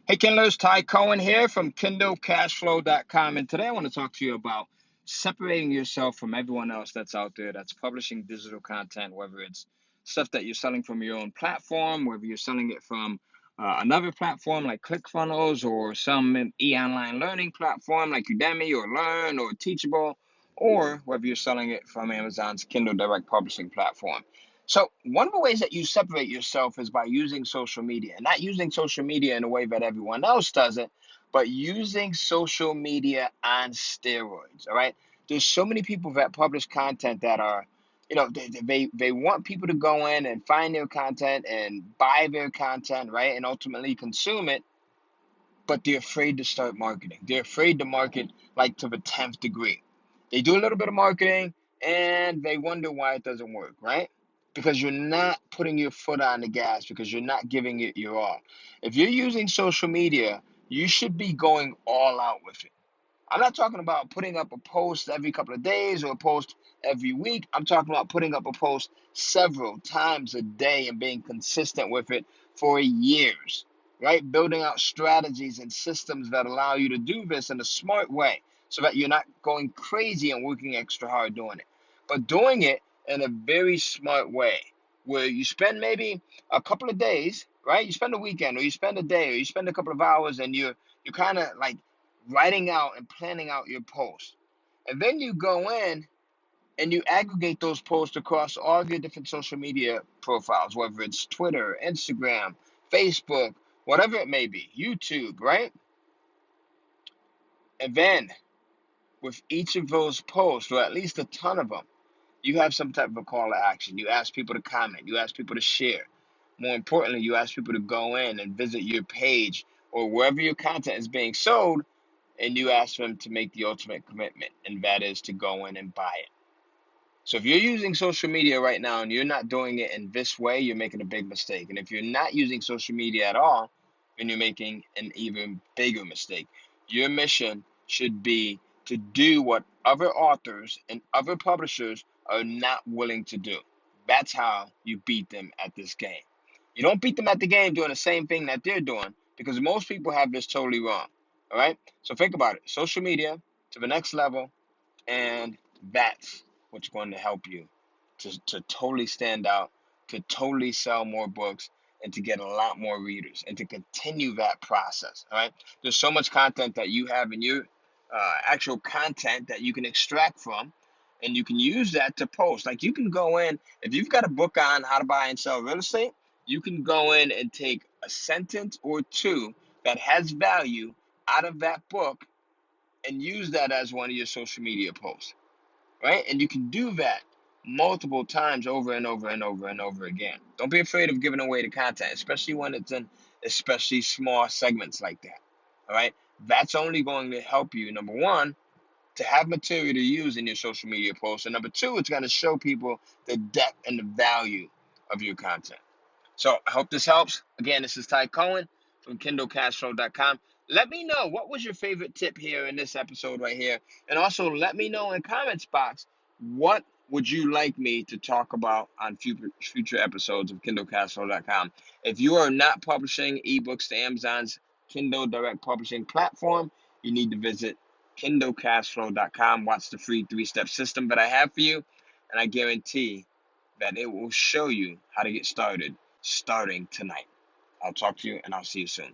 Hey Kindlers, Ty Cohen here from KindleCashFlow.com, and today I want to talk to you about separating yourself from everyone else that's out there that's publishing digital content, whether it's stuff that you're selling from your own platform, whether you're selling it from another platform like ClickFunnels or some e-online learning platform like Udemy or Learn or Teachable, or whether you're selling it from Amazon's Kindle Direct Publishing platform. So one of the ways that you separate yourself is by using social media, not using social media in a way that everyone else does it, but using social media on steroids. All right. There's so many people that publish content that are, they want people to go in and find their content and buy their content, right? And ultimately consume it, but they're afraid to start marketing. They're afraid to market like to the 10th degree. They do a little bit of marketing and they wonder why it doesn't work, right? Because you're not putting your foot on the gas, because you're not giving it your all. If you're using social media, you should be going all out with it. I'm not talking about putting up a post every couple of days or a post every week. I'm talking about putting up a post several times a day and being consistent with it for years, right? Building out strategies and systems that allow you to do this in a smart way so that you're not going crazy and working extra hard doing it, but doing it in a very smart way where you spend maybe a couple of days, right? You spend a weekend or you spend a day or you spend a couple of hours and you're kind of like writing out and planning out your posts. And then you go in and you aggregate those posts across all of your different social media profiles, whether it's Twitter, Instagram, Facebook, whatever it may be, YouTube, right? And then with each of those posts, or at least a ton of them, you have some type of a call to action. You ask people to comment, you ask people to share. More importantly, you ask people to go in and visit your page or wherever your content is being sold, and you ask them to make the ultimate commitment, and that is to go in and buy it. So if you're using social media right now and you're not doing it in this way, you're making a big mistake. And if you're not using social media at all, then you're making an even bigger mistake. Your mission should be to do what other authors and other publishers are not willing to do. That's how you beat them at this game. You don't beat them at the game doing the same thing that they're doing, because most people have this totally wrong. All right? So think about it. Social media to the next level, and that's what's going to help you to totally stand out, to totally sell more books, and to get a lot more readers, and to continue that process. All right. There's so much content that you have in your actual content that you can extract from, and you can use that to post. Like you can go in, if you've got a book on how to buy and sell real estate, you can go in and take a sentence or two that has value out of that book and use that as one of your social media posts, right? And you can do that multiple times over and over and over and over again. Don't be afraid of giving away the content, especially when it's in especially small segments like that. All right. That's only going to help you, number one, to have material to use in your social media posts. And number two, it's going to show people the depth and the value of your content. So I hope this helps. Again, this is Ty Cohen from KindleCashFlow.com. Let me know, what was your favorite tip here in this episode right here? And also let me know in the comments box, what would you like me to talk about on future episodes of KindleCashFlow.com? If you are not publishing ebooks to Amazon's Kindle Direct Publishing platform, you need to visit KindleCashFlow.com. Watch the free 3-step system that I have for you, and I guarantee that it will show you how to get started starting tonight. I'll talk to you and I'll see you soon.